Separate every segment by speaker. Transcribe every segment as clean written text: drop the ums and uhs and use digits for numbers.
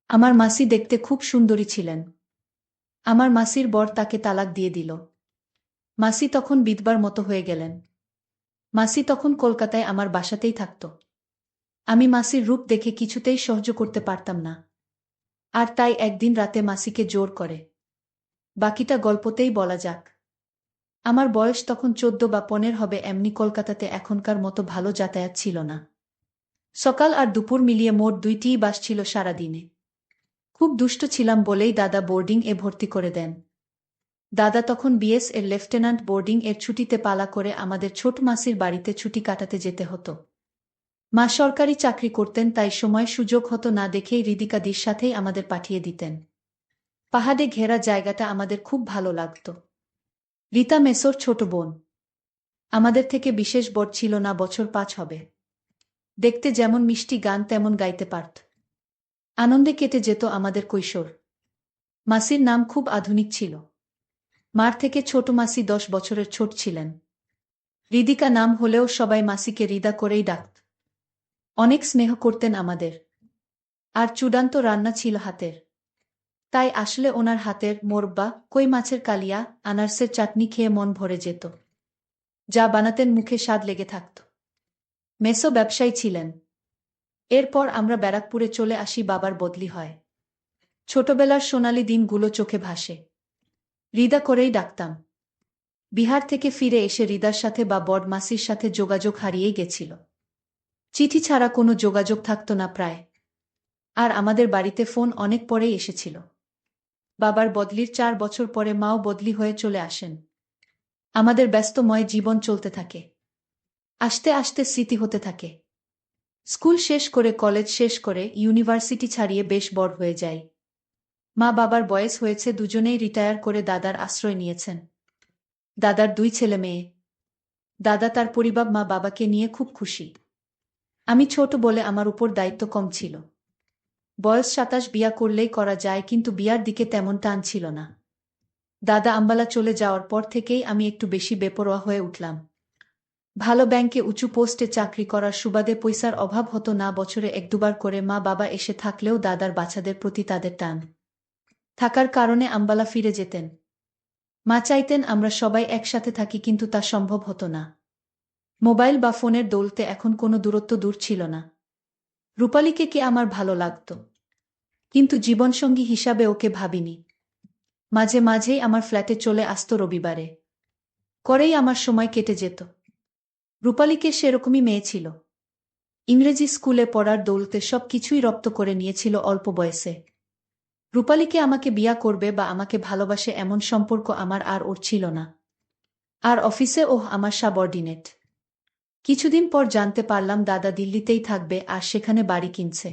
Speaker 1: আমার মাসি দেখতে খুব সুন্দরী ছিলেন। আমার মাসির বর তাকে তালাক দিয়ে দিল। মাসি তখন বিধবার মতো হয়ে গেলেন। মাসি তখন কলকাতায় আমার বাসাতেই থাকত। আমি মাসির রূপ দেখে কিছুতেই সহ্য করতে পারতাম না। আর তাই একদিন রাতে মাসিকে জোর করে। বাকিটা গল্পতেই বলা যাক। আমার বয়স তখন 14 বা 15 হবে। এমনি কলকাতাতে এখনকার মতো ভালো যাতায়াত ছিল না। সকাল আর দুপুর মিলিয়ে মোট 2টিই বাস ছিল সারাদিনে। খুব দুষ্ট ছিলাম বলেই দাদা বোর্ডিং এ ভর্তি করে দেন। দাদা তখন বিএস এর লেফটেন্যান্ট। বোর্ডিং এর ছুটিতে পালা করে আমাদের ছোট মাসির বাড়িতে ছুটি কাটাতে যেতে হতো। মা সরকারি চাকরি করতেন, তাই সময় সুযোগ হতো না দেখেই হৃদিকাদির সাথেই আমাদের পাঠিয়ে দিতেন। পাহাড়ে ঘেরা জায়গাটা আমাদের খুব ভালো লাগত। রীতা মেসোর ছোট বোন। আমাদের থেকে বিশেষ বড় ছিল না, বছর 5 হবে। দেখতে যেমন মিষ্টি, গান তেমন গাইতে পারত। আনন্দে কেটে যেত আমাদের কৈশোর। মাসির নাম খুব আধুনিক ছিল। মার থেকে ছোট মাসি 10 বছরের ছোট ছিলেন। হৃদিকা নাম হলেও সবাই মাসিকে হৃদা করেই ডাকত। অনেক স্নেহ করতেন আমাদের। আর চূড়ান্ত রান্না ছিল হাতের। তাই আসলে ওনার হাতের মোরব্বা, কই মাছের কালিয়া, আনারসের চাটনি খেয়ে মন ভরে যেত। যা বানাতেন মুখে স্বাদ লেগে থাকত। মেসো ব্যবসায়ী ছিলেন। এরপর আমরা ব্যারাকপুরে চলে আসি, বাবার বদলি হয়। ছোটবেলার সোনালি দিনগুলো চোখে ভাসে। হৃদা করেই ডাকতাম। বিহার থেকে ফিরে এসে হৃদার সাথে বা বড় মাসির সাথে যোগাযোগ হারিয়েই গেছিল। চিঠি ছাড়া কোনো যোগাযোগ থাকত না প্রায়। আর আমাদের বাড়িতে ফোন অনেক পরেই এসেছিল। বাবার বদলির 4 বছর পরে মাও বদলি হয়ে চলে আসেন। আমাদের ব্যস্তময় জীবন চলতে থাকে। আস্তে আস্তে স্মৃতি হতে থাকে। স্কুল শেষ করে, কলেজ শেষ করে, ইউনিভার্সিটি ছাড়িয়ে বেশ বড় হয়ে যাই। মা বাবার বয়স হয়েছে, দুজনেই রিটায়ার করে দাদার আশ্রয় নিয়েছেন। দাদার 2 ছেলে মেয়ে। দাদা তার পরিবার, মা বাবাকে নিয়ে খুব খুশি। আমি ছোট বলে আমার উপর দায়িত্ব কম ছিল। বয়স 27, বিয়া করলেই করা যায়, কিন্তু বিয়ার দিকে তেমন টান ছিল না। দাদা আম্বালা চলে যাওয়ার পর থেকেই আমি একটু বেশি বেপরোয়া হয়ে উঠলাম। ভালো ব্যাংকে উঁচু পোস্টে চাকরি করার সুবাদে পয়সার অভাব হতো না। বছরে 1-2 বার করে মা বাবা এসে থাকলেও দাদার বাচ্চাদের প্রতি তাদের টান থাকার কারণে আম্বালা ফিরে যেতেন। মা চাইতেন আমরা সবাই একসাথে থাকি, কিন্তু তা সম্ভব হতো না। মোবাইল বা ফোনের দৌলতে এখন কোনো দূরত্ব দূর ছিল না। রূপালীকে কি আমার ভালো লাগত, কিন্তু জীবনসঙ্গী হিসাবে ওকে ভাবিনি। মাঝে মাঝেই আমার ফ্ল্যাটে চলে আসতো রবিবারে। করেই আমার সময় কেটে যেত। রূপালীকে সেরকমই মেয়ে ছিল। ইংরেজি স্কুলে পড়ার দৌলতে সব কিছুই রপ্ত করে নিয়েছিল অল্প বয়সে। রূপালীকে আমাকে বিয়া করবে বা আমাকে ভালোবাসে এমন সম্পর্ক আমার আর ওর ছিল না। আর অফিসে ওহ আমার সাবঅর্ডিনেট। কিছুদিন পর জানতে পারলাম দাদা দিল্লিতেই থাকবে আর সেখানে বাড়ি কিনছে।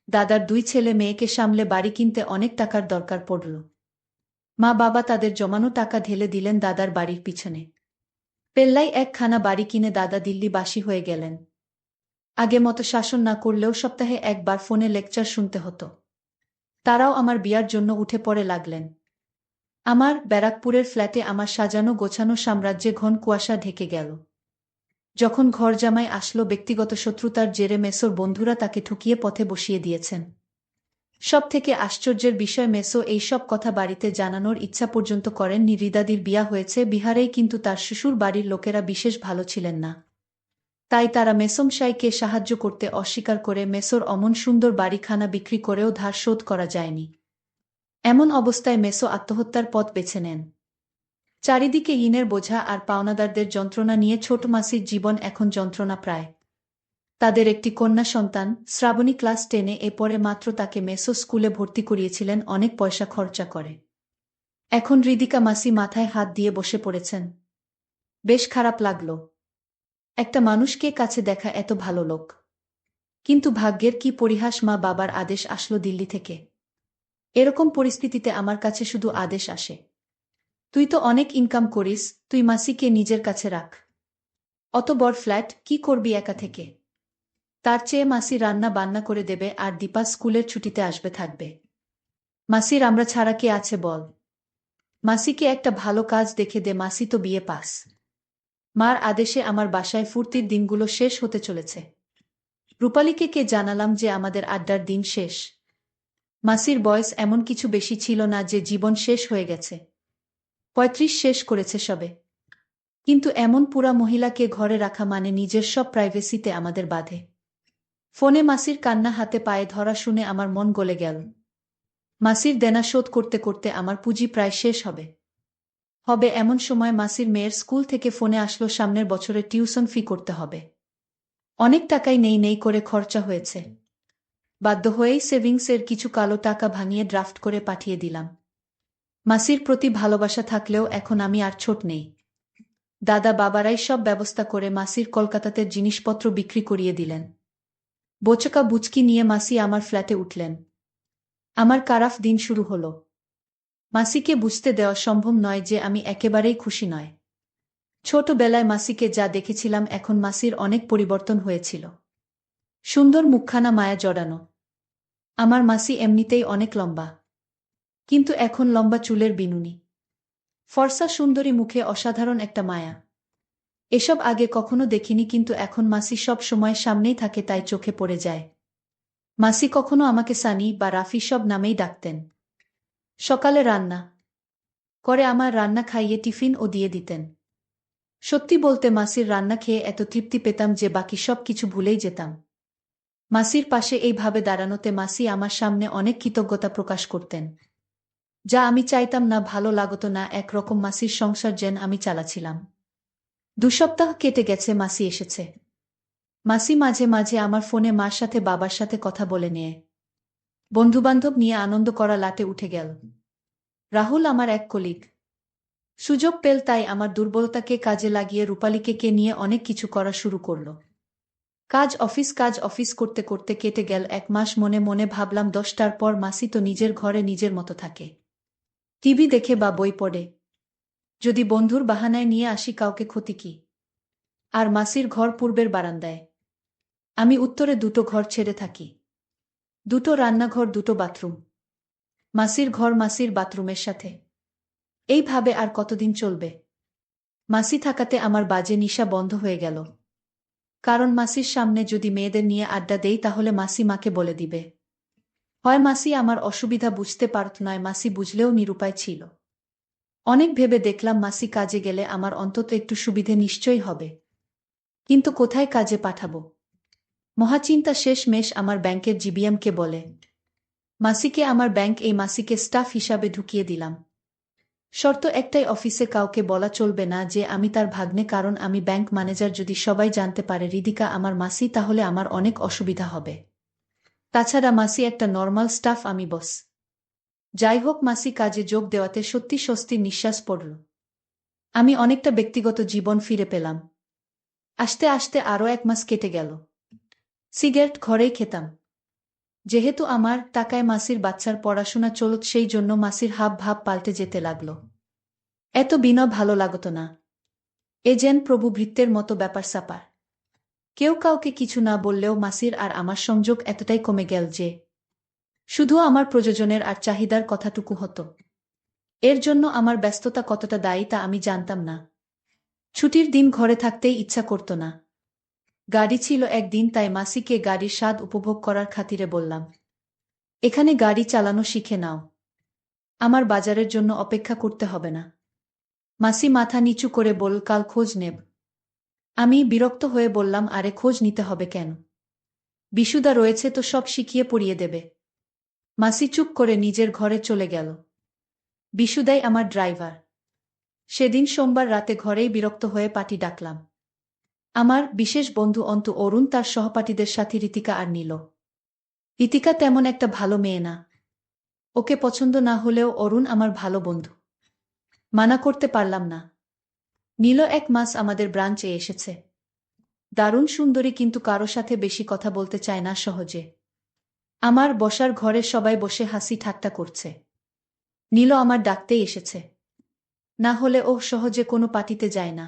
Speaker 1: দাদার 2 ছেলে মেয়েকে সামলে বাড়ি কিনতে অনেক টাকার দরকার পড়ল। মা বাবা তাদের জমানো টাকা ঢেলে দিলেন দাদার বাড়ির পিছনে। পেল্লাই একখানা বাড়ি কিনে দাদা দিল্লিবাসী হয়ে গেলেন। আগে মতো শাসন না করলেও সপ্তাহে একবার ফোনে লেকচার শুনতে হতো। তারাও আমার বিয়ার জন্য উঠে পড়ে লাগলেন। আমার ব্যারাকপুরের ফ্ল্যাটে আমার সাজানো গোছানো সাম্রাজ্যে ঘন কুয়াশা ঢেকে গেল। যখন ঘরজামাই আসলো, ব্যক্তিগত শত্রুতার জেরে মেসোর বন্ধুরা তাকে ঠুকিয়ে পথে বসিয়ে দিয়েছেন। সব থেকে আশ্চর্যের বিষয়, মেসো এই সব কথা বাড়িতে জানানোর ইচ্ছা পর্যন্ত করেননি। হৃদাদির বিয়া হয়েছে বিহারেই, কিন্তু তার শ্বশুর বাড়ির লোকেরা বিশেষ ভালো ছিলেন না। তাই তারা মেসোমশাইকে সাহায্য করতে অস্বীকার করে মেসোর অমন সুন্দর বাড়িখানা বিক্রি করেও ধার শোধ করা যায়নি। এমন অবস্থায় মেসো আত্মহত্যার পথ বেছে নেন। চারিদিকে ঋণের বোঝা আর পাওনাদারদের যন্ত্রণা নিয়ে ছোট মাসির জীবন এখন যন্ত্রণা প্রায়। তাদের একটি কন্যা সন্তান শ্রাবণী ক্লাস 10-এ, এরপরে মাত্র তাকে মেসো স্কুলে ভর্তি করিয়েছিলেন অনেক পয়সা খরচা করে। এখন হৃদিকা মাসি মাথায় হাত দিয়ে বসে পড়েছেন। বেশ খারাপ লাগলো। একটা মানুষকে কাছে দেখা এত ভালো লোক। কিন্তু ভাগ্যের কি পরিহাস, মা বাবার আদেশ আসলো দিল্লি থেকে। এরকম পরিস্থিতিতে আমার কাছে শুধু আদেশ আসে, তুই তো অনেক ইনকাম করিস, তুই মাসিকে নিজের কাছে রাখ। অত বড় ফ্ল্যাট কি করবি একা থেকে? তার চেয়ে মাসি রান্না বান্না করে দেবে আর দীপা স্কুলের ছুটিতে আসবে থাকবে। মাসির আমরা ছাড়া কে আছে বল? মাসিকে একটা ভালো কাজ দেখে দে, মাসি তো বিয়ে পাস। মার আদেশে আমার বাসায় ফুর্তির দিনগুলো শেষ হতে চলেছে। রূপালীকে কে জানালাম যে আমাদের আড্ডার দিন শেষ। মাসির বয়স এমন কিছু বেশি ছিল না যে জীবন শেষ হয়ে গেছে। ৩৫ শেষ করেছে সবে। কিন্তু এমন পুরা মহিলাকে ঘরে রাখা মানে নিজের সব প্রাইভেসিতে আমাদের বাধে। ফোনে মাসির কান্না হাতে পায়ে ধরা শুনে আমার মন গলে গেল। মাসির দেনা শোধ করতে করতে আমার পুঁজি প্রায় শেষ হবে। এমন সময় মাসির মেয়ের স্কুল থেকে ফোনে আসলো সামনের বছরে টিউশন ফি করতে হবে। অনেক টাকাই নেই করে খরচা হয়েছে। বাধ্য হয়েই সেভিংসের কিছু কালো টাকা ভাঙিয়ে ড্রাফট করে পাঠিয়ে দিলাম। মাসির প্রতি ভালোবাসা থাকলেও এখন আমি আর ছোট নেই। দাদা বাবারাই সব ব্যবস্থা করে মাসির কলকাতাতে জিনিসপত্র বিক্রি করিয়ে দিলেন। বোচকা বুচকি নিয়ে মাসি আমার ফ্ল্যাটে উঠলেন। আমার কারাফ দিন শুরু হলো। মাসিকে বুঝতে দেওয়া সম্ভব নয় যে আমি একেবারেই খুশি নয়। ছোটবেলায় মাসিকে যা দেখেছিলাম এখন মাসির অনেক পরিবর্তন হয়েছিল। সুন্দর মুখখানা মায়া জড়ানো। আমার মাসি এমনিতেই অনেক লম্বা, কিন্তু এখন লম্বা চুলের বিনুনি। ফর্সা সুন্দরী মুখে অসাধারণ একটা মায়া। এসব আগে কখনো দেখিনি, কিন্তু এখন মাসি সব সময় সামনেই থাকে, তাই চোখে পড়ে যায়। মাসি কখনো আমাকে সানি বা রাফি সব নামেই ডাকতেন। সকালে রান্না করে আমার রান্না খাইয়ে টিফিন ও দিয়ে দিতেন। সত্যি বলতে মাসির রান্না খেয়ে এত তৃপ্তি পেতাম যে বাকি সব কিছু ভুলেই যেতাম। মাসির পাশে এইভাবে দাঁড়ানোতে মাসি আমার সামনে অনেক কৃতজ্ঞতা প্রকাশ করতেন, যা আমি চাইতাম না, ভালো লাগতো না। একরকম মাসির সংসার যেন আমি চালাছিলাম। ২ সপ্তাহ কেটে গেছে, মাসি এসেছে। মাসি মাঝে মাঝে আমার ফোনে মার সাথে বাবার সাথে কথা বলে নিয়ে বন্ধুবান্ধব নিয়ে আনন্দ করা লাটে উঠে গেল। রাহুল আমার এক কলিগ সুযোগ পেল, তাই আমার দুর্বলতাকে কাজে লাগিয়ে রূপালীকে নিয়ে অনেক কিছু করা শুরু করল। কাজ অফিস করতে করতে কেটে গেল ১ মাস। মনে মনে ভাবলাম ১০টার পর মাসি তো নিজের ঘরে নিজের মতো থাকে, টিভি দেখে বা বই পড়ে। যদি বন্ধুর বাহানায় নিয়ে আসি কাউকে, ক্ষতি কি? আর মাসির ঘর পূর্বের বারান্দায়, আমি উত্তরে ২টো ঘর ছেড়ে থাকি। ২টো রান্নাঘর, ২টো বাথরুম। মাসির ঘর মাসির বাথরুমের সাথে। এইভাবে আর কতদিন চলবে? মাসি থাকাতে আমার বাজে নিশা বন্ধ হয়ে গেল। কারণ মাসির সামনে যদি মেয়েদের নিয়ে আড্ডা দেই তাহলে মাসি মাকে বলে দিবে। হয় মাসি আমার অসুবিধা বুঝতে পারত, নয় মাসি বুঝলেও নিরুপায় ছিল। অনেক ভেবে দেখলাম মাসি কাজে গেলে আমার অন্তত একটু সুবিধে নিশ্চয়ই হবে, কিন্তু কোথায় কাজে পাঠাবো? মহাচিন্তা শেষ মেশ আমার ব্যাংকের জিবিএমকে বলে মাসিকে আমার ব্যাংক এই মাসিকে স্টাফ হিসাবে ঢুকিয়ে দিলাম। শর্ত একটাই, অফিসে কাউকে বলা চলবে না যে আমি তার ভাগ্নে, কারণ আমি ব্যাংক ম্যানেজার। যদি সবাই জানতে পারে হৃদিকা আমার মাসি, তাহলে আমার অনেক অসুবিধা হবে। তাছাড়া মাসি একটা নর্মাল স্টাফ, আমি বস। যাই হোক, মাসি কাজে যোগ দেওয়াতে সত্যি স্বস্তির নিঃশ্বাস পড়ল। আমি অনেকটা ব্যক্তিগত জীবন ফিরে পেলাম। আস্তে আস্তে আরও ১ মাস কেটে গেল। সিগারেট ঘরেই খেতাম। যেহেতু আমার টাকায় মাসির বাচ্চার পড়াশোনা চলত, সেই জন্য মাসির হাব ভাব পাল্টে যেতে লাগল। এত বিনয় ভালো লাগত না। এ যেন প্রভু ভৃত্যের মতো ব্যাপার স্যাপার। কেউ কাউকে কিছু না বললেও মাসির আর আমার সংযোগ এতটাই কমে গেল যে শুধু আমার প্রয়োজনের আর চাহিদার কথাটুকু হতো। এর জন্য আমার ব্যস্ততা কতটা দায়ী তা আমি জানতাম না। ছুটির দিন ঘরে থাকতেই ইচ্ছা করত না। গাড়ি ছিল একদিন, তাই মাসিকে গাড়ির স্বাদ উপভোগ করার খাতিরে বললাম, এখানে গাড়ি চালানো শিখে নাও, আমার বাজারের জন্য অপেক্ষা করতে হবে না। মাসি মাথা নিচু করে বলল, কাল খোঁজ নেব। আমি বিরক্ত হয়ে বললাম, আরে খোঁজ নিতে হবে কেন? বিশুদা রয়েছে তো, সব শিখিয়ে পড়িয়ে দেবে। মাসি চুপ করে নিজের ঘরে চলে গেল। বিশুদাই আমার ড্রাইভার। সেদিন সোমবার রাতে ঘরেই বিরক্ত হয়ে পার্টি ডাকলাম। আমার বিশেষ বন্ধু অন্তু, অরুণ তার সহপাঠীদের সাথে, ঋতিকা আর নীল। ঋতিকা তেমন একটা ভালো মেয়ে না। ওকে পছন্দ না হলেও অরুণ আমার ভালো বন্ধু। মানা করতে পারলাম না। নীল ১ মাস আমাদের ব্রাঞ্চে এসেছে। দারুণ সুন্দরী, কিন্তু কারো সাথে বেশি কথা বলতে চায় না সহজে। আমার বসার ঘরে সবাই বসে হাসি ঠাট্টা করছে। নীল আমার ডাকতেই এসেছে। না হলে ও সহজে কোনো পার্টিতে যায় না।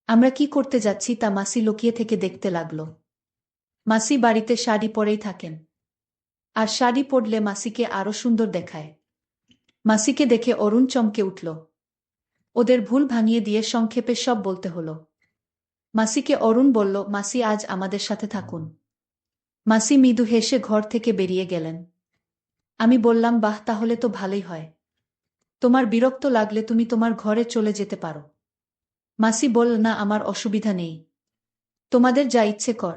Speaker 1: আমরা কি করতে যাচ্ছি তা মাসি লুকিয়ে থেকে দেখতে লাগল। মাসি বাড়িতে শাড়ি পরেই থাকেন, আর শাড়ি পরলে মাসিকে আরো সুন্দর দেখায়। মাসিকে দেখে অরুণ চমকে উঠল। ওদের ভুল ভাঙিয়ে দিয়ে সংক্ষেপে সব বলতে হলো। মাসিকে অরুণ বলল, মাসি আজ আমাদের সাথে থাকুন। মাসি মৃদু হেসে ঘর থেকে বেরিয়ে গেলেন। আমি বললাম, বাহ, তাহলে তো ভালোই হয়। তোমার বিরক্ত লাগলে তুমি তোমার ঘরে চলে যেতে পারো। মাসি বলল, না, আমার অসুবিধা নেই। তোমাদের যা ইচ্ছে কর।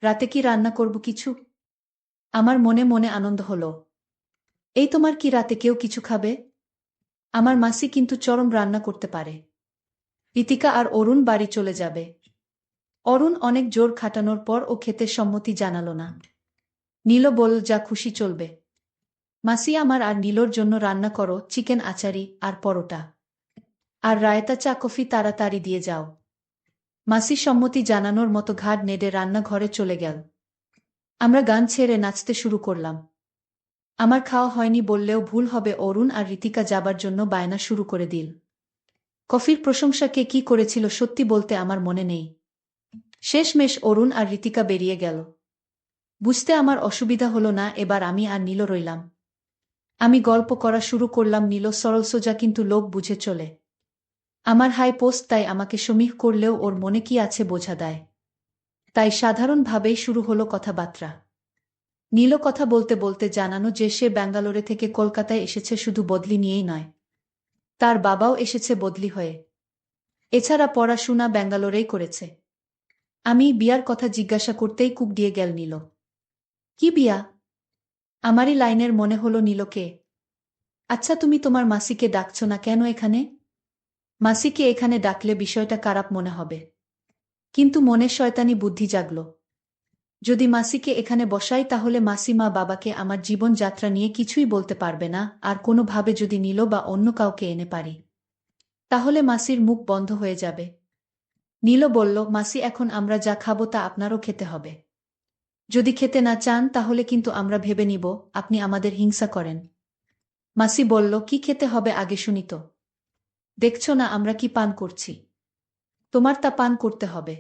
Speaker 1: রাতে কি রান্না করব কিছু? আমার মনে মনে আনন্দ হলো। এই, তোমার কি রাতে কেউ কিছু খাবে? আমার মাসি কিন্তু চরম রান্না করতে পারে। ঋতিকা আর অরুণ বাড়ি চলে যাবে। অরুণ অনেক জোর খাটানোর পর ও খেতে সম্মতি জানালো না। নীল বলল, যা খুশি চলবে। মাসি, আমার আর নীলর জন্য রান্না করো চিকেন আচারি আর পরোটা। আর রায়তা, চা কফি তাড়াতাড়ি দিয়ে যাও। মাসি সম্মতি জানানোর মতো ঘাড় নেড়ে রান্নাঘরে চলে গেল। আমরা গান ছেড়ে নাচতে শুরু করলাম। আমার খাওয়া হয়নি বললেও ভুল হবে, অরুণ আর ঋতিকা যাবার জন্য বায়না শুরু করে দিল। কফির প্রশংসা কে কি করেছিল সত্যি বলতে আমার মনে নেই। শেষমেশ অরুণ আর ঋতিকা বেরিয়ে গেল। বুঝতে আমার অসুবিধা হলো না, এবার আমি আর নীল রইলাম। আমি গল্প করা শুরু করলাম, নীল সরলসোজা কিন্তু লোক বুঝে চলে। আমার হাই পোস্ট, তাই আমাকে সমীহ করলেও ওর মনে কি আছে বোঝা দেয়। তাই সাধারণভাবেই শুরু হলো কথাবার্তা। নীল কথা বলতে বলতে জানানো যে সে ব্যাঙ্গালোরে থেকে কলকাতায় এসেছে শুধু বদলি নিয়েই নয়, তার বাবাও এসেছে বদলি হয়ে। এছাড়া পড়াশোনা ব্যাঙ্গালোরেই করেছে। আমি বিয়ার কথা জিজ্ঞাসা করতেই কুপ দিয়ে গেল নীল। কি বিয়া? আমারই লাইনের মনে হলো নীলকে। আচ্ছা, তুমি তোমার মাসিকে ডাকছ না কেন এখানে? মাসিকে এখানে ডাকলে বিষয়টা খারাপ মনে হবে। কিন্তু মনে শয়তানি বুদ্ধি জাগল। যদি মাসিকে এখানে বসাই তাহলে মাসি মা বাবাকে আমার জীবনযাত্রা নিয়ে কিছুই বলতে পারবে না, আর কোনোভাবে যদি নীল বা অন্য কাউকে এনে পারি তাহলে মাসির মুখ বন্ধ হয়ে যাবে। নীল বলল, মাসি, এখন আমরা যা খাবো তা আপনারও খেতে হবে। যদি খেতে না চান তাহলে কিন্তু আমরা ভেবে নিব আপনি আমাদের হিংসা করেন। মাসি বলল, কি খেতে হবে আগে শুনি তো। দেখছ না আমরা কি পান করছি? তোমার তা পান করতে হবে।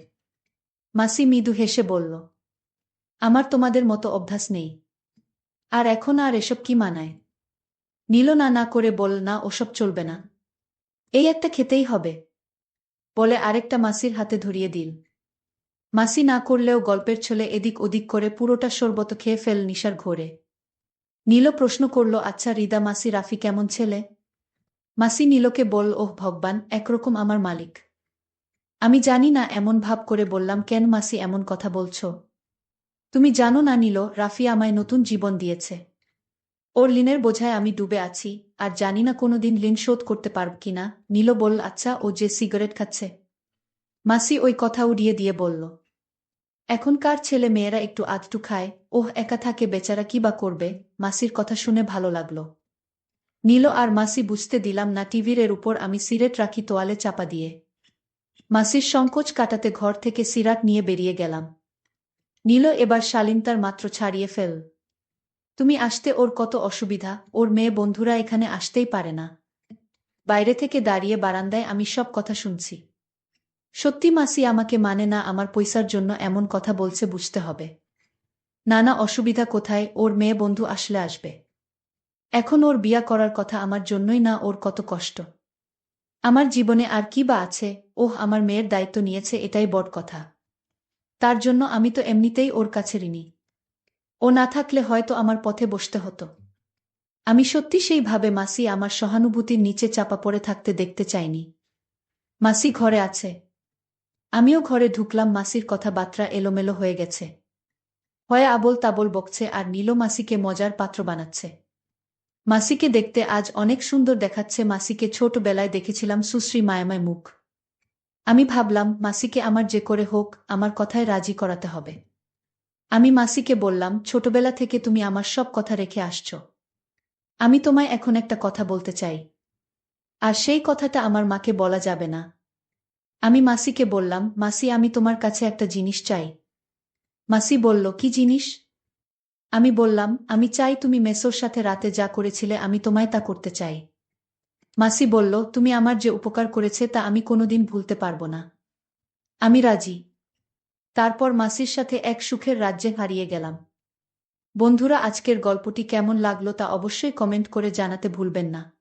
Speaker 1: মাসি মৃদু হেসে বলল, আমার তোমাদের মতো অভ্যাস নেই। আর এখন আর এসব কি মানায়? নীল না না করে বল, না, ওসব চলবে না। এই একটা খেতেই হবে বলে আরেকটা মাসির হাতে ধরিয়ে দিল। মাসি না করলেও গল্পের ছলে এদিক ওদিক করে পুরোটা শরবত খেয়ে ফেল নিশার ঘোরে। নীল প্রশ্ন করল, আচ্ছা রিদা মাসি রাফি কেমন ছেলে? মাসি নীলকে বল, ওহ ভগবান, একরকম আমার মালিক। আমি জানি না, এমন ভাব করে বললাম, কেন মাসি এমন কথা বলছ? তুমি জানো না নীল, রাফি আমায় নতুন জীবন দিয়েছে। ওর ঋণের বোঝায় আমি ডুবে আছি, আর জানি না কোনোদিন ঋণ শোধ করতে পারব কিনা। নীল বলল, আচ্ছা, ও যে সিগারেট খাচ্ছে? মাসি ওই কথা উড়িয়ে দিয়ে বলল, এখনকার ছেলে মেয়েরা একটু আধটু খায়, ওহ একা থাকে বেচারা, কি বা করবে। মাসির কথা শুনে ভালো লাগলো। নীল আর মাসি বুঝতে দিলাম না টিভির এর উপর আমি সিগারেট রাখি তোয়ালে চাপা দিয়ে। মাসির সংকোচ কাটাতে ঘর থেকে সিগারেট নিয়ে বেরিয়ে গেলাম। নীল এবার শালীনতার মাত্র ছাড়িয়ে ফেল। তুমি আসতে ওর কত অসুবিধা, ওর মেয়ে বন্ধুরা এখানে আসতেই পারে না। বাইরে থেকে দাঁড়িয়ে বারান্দায় আমি সব কথা শুনছি। সত্যি মাসি আমাকে মানে না, আমার পয়সার জন্য এমন কথা বলছে বুঝতে হবে। নানা অসুবিধা কোথায়, ওর মেয়ে বন্ধু আসলে আসবে। এখন ওর বিয়া করার কথা আমার জন্যই না, ওর কত কষ্ট। আমার জীবনে আর কি বা আছে? ওহ, আমার মেয়ের দায়িত্ব নিয়েছে, এটাই বড় কথা। তার জন্য আমি তো এমনিতেই ওর কাছে ঋণী। ও না থাকলে হয়তো আমার পথে বসতে হতো। আমি সত্যি সেইভাবে মাসি আমার সহানুভূতির নিচে চাপা পড়ে থাকতে দেখতে চাইনি। মাসি ঘরে আছে। আমিও ঘরে ঢুকলাম। মাসির কথাবার্তা এলোমেলো হয়ে গেছে। হয় আবোল তাবোল বকছে আর নীল মাসিকে মজার পাত্র বানাচ্ছে। মাসিকে দেখতে আজ অনেক সুন্দর দেখাচ্ছে। মাসিকে ছোটবেলায় দেখেছিলাম সুশ্রী মায়াময় মুখ। আমি ভাবলাম, মাসিকে আমার যে করে হোক আমার কথায় রাজি করাতে হবে। আমি মাসিকে বললাম, ছোটবেলা থেকে তুমি আমার সব কথা রেখে আসছ। আমি তোমায় এখন একটা কথা বলতে চাই। আর সেই কথাটা আমার মাকে বলা যাবে না। আমি মাসিকে বললাম, মাসি, আমি তোমার কাছে একটা জিনিস চাই। মাসি বলল, কি জিনিস? আমি বললাম, আমি চাই তুমি মেসোর সাথে রাতে যা করেছিলে আমি তোমায় তা করতে চাই। মাসি বলল, তুমি আমার যে উপকার করেছে তা আমি কোনোদিন ভুলতে পারবো না। আমি রাজি। তারপর মাসির সাথে এক সুখের রাজ্যে হারিয়ে গেলাম। বন্ধুরা, আজকের গল্পটি কেমন লাগলো তা অবশ্যই কমেন্ট করে জানাতে ভুলবেন না।